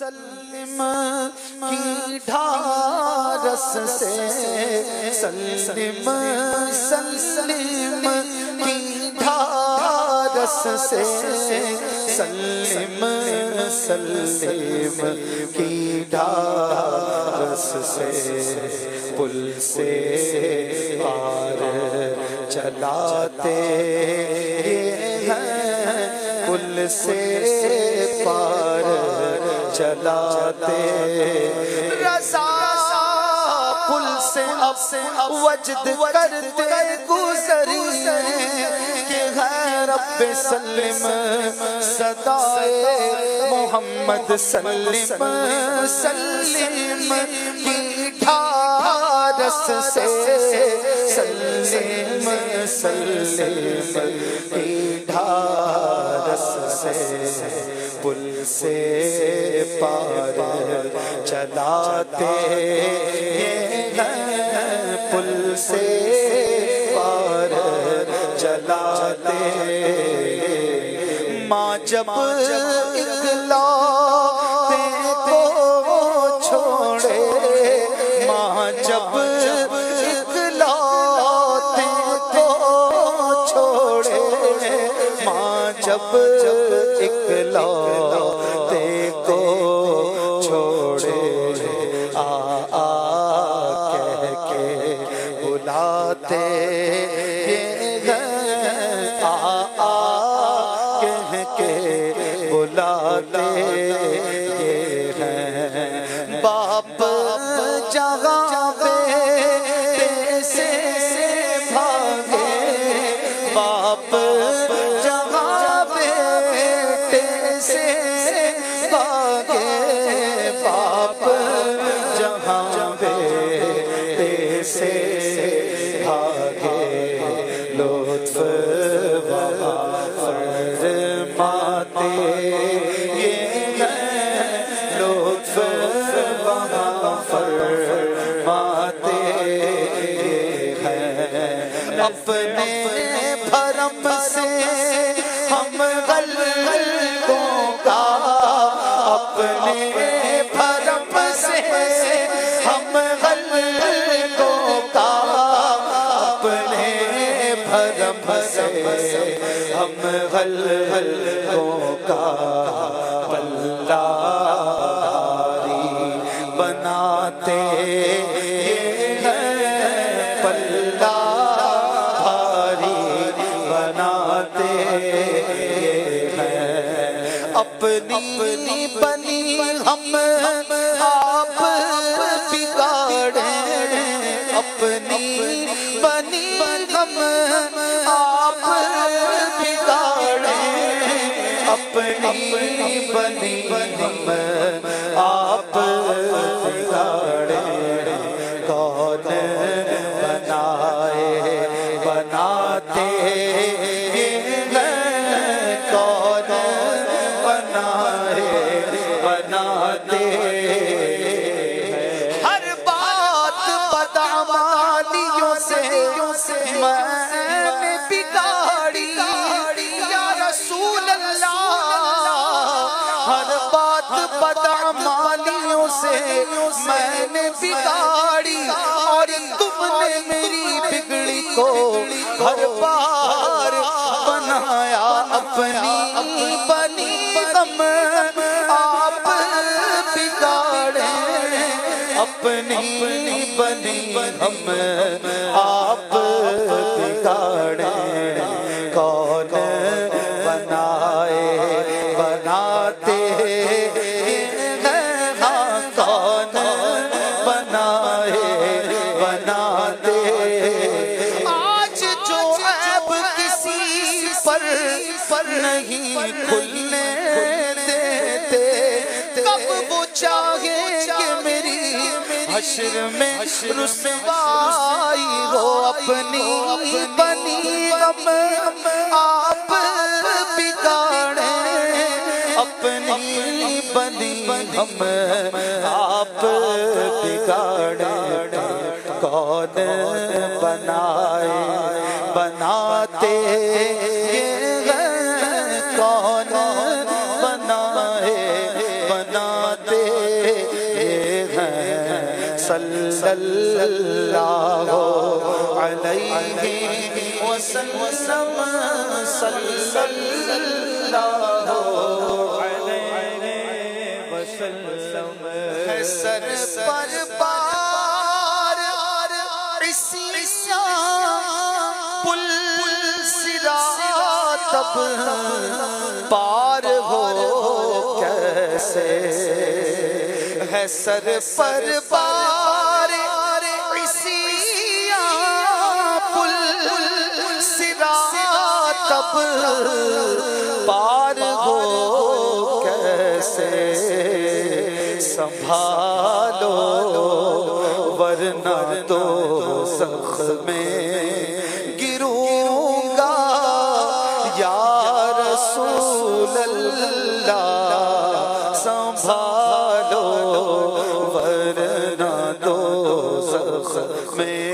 سلم کی ڈھارس سے سلم سلم کی ڈھارس سے سلم سلم کی ڈھارس سے پل سے پار چلاتے ہیں پل سے پار چلاتے رضا پل سے اب وجد کرتے گزریے کہ ہے رب سلم صدائے محمد سلم سلم کی ڈھارس سے سلم سلم کی ڈھارس سے پل سے پار چلاتے ہیں پل سے پار چلاتے ماں جب اکلاتے کو چھوڑے ماں جب اکلاتے کو چھوڑے ماں جب اکلاتے کو چھوڑے آ کہہ کے بلاتے کہہ کے بلاتے ہیں باپ جگہ پہ سے بھاگے باپ جگہ پہ سے بھاگے باپ جہاں پہ سے بھاگے لطف وہاں فرماتے یہ ہے لطف وہاں فرماتے یہ ہے اپنے بھرم سے ہم غلطوں کا اپنے بھرم سے ہم غلطوں کا اپنے بھرم سے ہم غلطوں کا پلہ بناتے ہیں پلہ بھاری بناتے ہیں اپنی بنی ہم آپ بگاڑے اپنی بنی ہم آپ بگاڑے اپنی بنی ہم آپ بگاڑے کون بنائے بناتے ہیں کون بنائے بناتے ہر بات بدعمالیوں سے میں نے بگاڑی یا رسول اللہ ہر بات بدعمالیوں سے میں نے بگاڑی اور تم نے میری بگڑی کو ہر بار بنایا اپنی بنی ہم آپ بگاڑے اپنی بنی ہم آپ بگاڑے کون بنائے بناتے ہیں ہاں کون بنائے بناتے آج جو عیب کسی پر نہیں کھلنے دیتے کب وہ چاہے کہ میری حشر میں رسوائی ہو اپنی بنی ہم آپ بگاڑے اپنی بنی ہم آپ بگاڑے کون بنائے بناتے ہیں کون بنائے بناتے صلی اللہ علیہ وسلم صلی اللہ علیہ وسلم ہے سر پر بار عیسیاں پل صراط تب پار ہو کیسے ہے سر پر بار عیسیاں پل صراط تب پار ہو کیسے سنبھالو ورنہ دوزخ میں گروں گا یا رسول اللہ سنبھالو ورنہ دوزخ میں